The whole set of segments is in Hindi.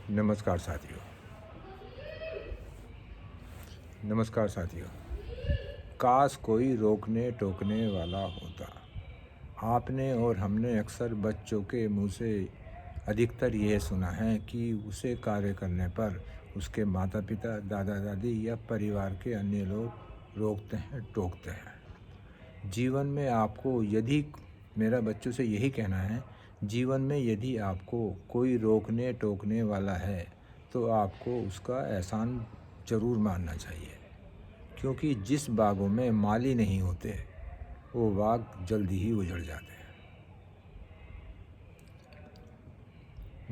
नमस्कार साथियों। काश कोई रोकने टोकने वाला होता। आपने और हमने अक्सर बच्चों के मुंह से अधिकतर यह सुना है कि उसे कार्य करने पर उसके माता पिता, दादा दादी या परिवार के अन्य लोग रोकते हैं, टोकते हैं। जीवन में आपको यदि मेरा बच्चों से यही कहना है, जीवन में यदि आपको कोई रोकने टोकने वाला है तो आपको उसका एहसान ज़रूर मानना चाहिए, क्योंकि जिस बागों में माली नहीं होते वो बाग जल्दी ही उजड़ जाते हैं।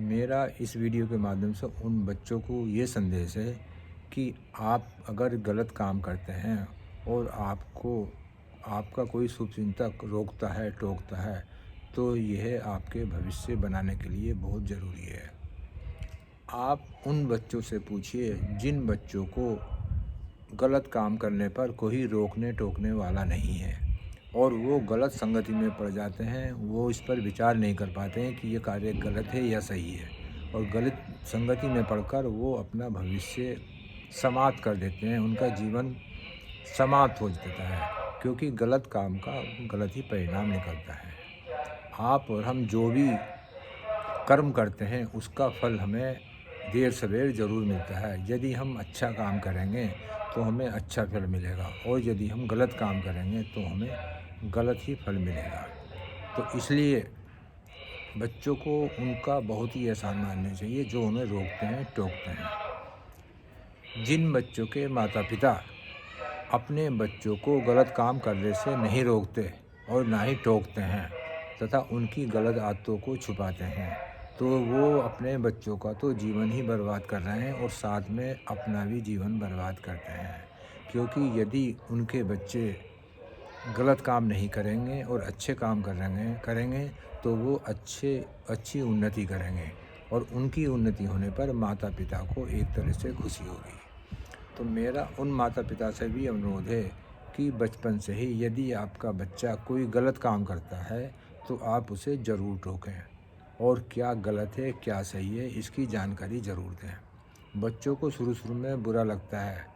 मेरा इस वीडियो के माध्यम से उन बच्चों को ये संदेश है कि आप अगर गलत काम करते हैं और आपका कोई शुभचिंतक रोकता है, टोकता है, तो यह आपके भविष्य बनाने के लिए बहुत ज़रूरी है। आप उन बच्चों से पूछिए जिन बच्चों को गलत काम करने पर कोई रोकने टोकने वाला नहीं है और वो गलत संगति में पड़ जाते हैं। वो इस पर विचार नहीं कर पाते हैं कि ये कार्य गलत है या सही है, और गलत संगति में पड़कर वो अपना भविष्य समाप्त कर देते हैं। उनका जीवन समाप्त हो जाता है, क्योंकि गलत काम का गलत ही परिणाम निकलता है। आप और हम जो भी कर्म करते हैं उसका फल हमें देर सवेर ज़रूर मिलता है। यदि हम अच्छा काम करेंगे तो हमें अच्छा फल मिलेगा, और यदि हम गलत काम करेंगे तो हमें गलत ही फल मिलेगा। तो इसलिए बच्चों को उनका बहुत ही एहसान मानना चाहिए जो उन्हें रोकते हैं, टोकते हैं। जिन बच्चों के माता पिता अपने बच्चों को गलत काम करने से नहीं रोकते और ना ही टोकते हैं तथा उनकी गलत आदतों को छुपाते हैं, तो वो अपने बच्चों का तो जीवन ही बर्बाद कर रहे हैं और साथ में अपना भी जीवन बर्बाद करते हैं। क्योंकि यदि उनके बच्चे गलत काम नहीं करेंगे और अच्छे काम करेंगे तो वो अच्छी उन्नति करेंगे, और उनकी उन्नति होने पर माता पिता को एक तरह से खुशी होगी। तो मेरा उन माता पिता से भी अनुरोध है कि बचपन से ही यदि आपका बच्चा कोई गलत काम करता है तो आप उसे ज़रूर टोकें, और क्या गलत है क्या सही है इसकी जानकारी ज़रूर दें। बच्चों को शुरू में बुरा लगता है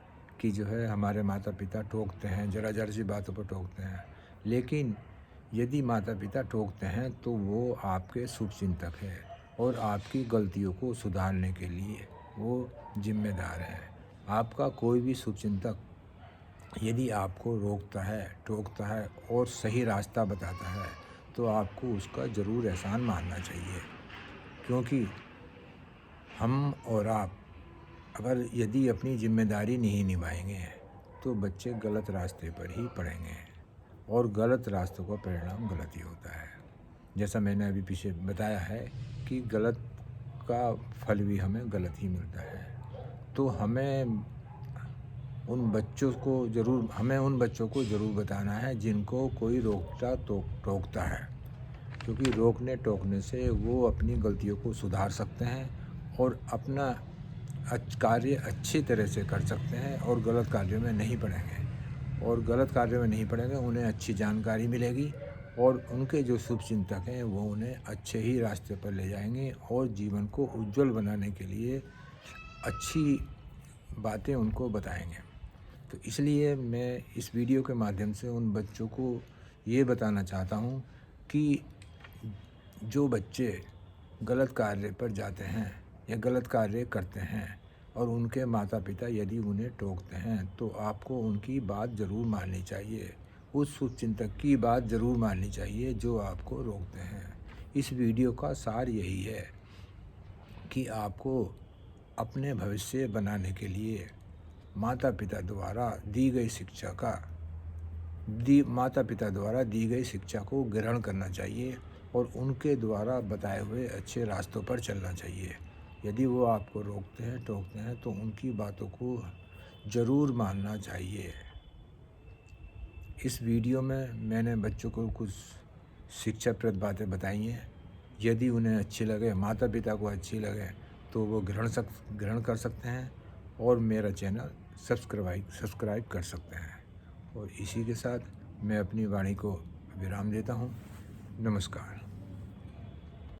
कि जो है हमारे माता पिता टोकते हैं, ज़रा सी बातों पर टोकते हैं, लेकिन यदि माता पिता टोकते हैं तो वो आपके शुभचिंतक हैं और आपकी गलतियों को सुधारने के लिए वो जिम्मेदार हैं। आपका कोई भी शुभचिंतक यदि आपको रोकता है, टोकता है और सही रास्ता बताता है तो आपको उसका ज़रूर एहसान मानना चाहिए, क्योंकि हम और आप अगर यदि अपनी जिम्मेदारी नहीं निभाएंगे तो बच्चे गलत रास्ते पर ही पड़ेंगे, और गलत रास्तों का परिणाम गलत ही होता है। जैसा मैंने अभी पीछे बताया है कि गलत का फल भी हमें गलत ही मिलता है। तो हमें उन बच्चों को ज़रूर बताना है जिनको कोई टोकता है, क्योंकि रोकने टोकने से वो अपनी गलतियों को सुधार सकते हैं और अपना कार्य अच्छी तरह से कर सकते हैं और गलत कार्यों में नहीं पड़ेंगे। उन्हें अच्छी जानकारी मिलेगी और उनके जो शुभचिंतक हैं वो उन्हें अच्छे ही रास्ते पर ले जाएंगे और जीवन को उज्जवल बनाने के लिए अच्छी बातें उनको बताएंगे। तो इसलिए मैं इस वीडियो के माध्यम से उन बच्चों को ये बताना चाहता हूँ कि जो बच्चे गलत कार्य पर जाते हैं या गलत कार्य करते हैं और उनके माता पिता यदि उन्हें टोकते हैं तो आपको उनकी बात ज़रूर माननी चाहिए, उस शुभचिंतक की बात ज़रूर माननी चाहिए जो आपको रोकते हैं। इस वीडियो का सार यही है कि आपको अपने भविष्य बनाने के लिए माता पिता द्वारा दी गई शिक्षा को ग्रहण करना चाहिए और उनके द्वारा बताए हुए अच्छे रास्तों पर चलना चाहिए। यदि वो आपको रोकते हैं, टोकते हैं तो उनकी बातों को ज़रूर मानना चाहिए। इस वीडियो में मैंने बच्चों को कुछ शिक्षाप्रद बातें बताई हैं। यदि उन्हें अच्छी लगे, माता पिता को अच्छी लगे, तो वो ग्रहण कर सकते हैं और मेरा चैनल सब्सक्राइब कर सकते हैं। और इसी के साथ मैं अपनी वाणी को विराम देता हूँ। नमस्कार।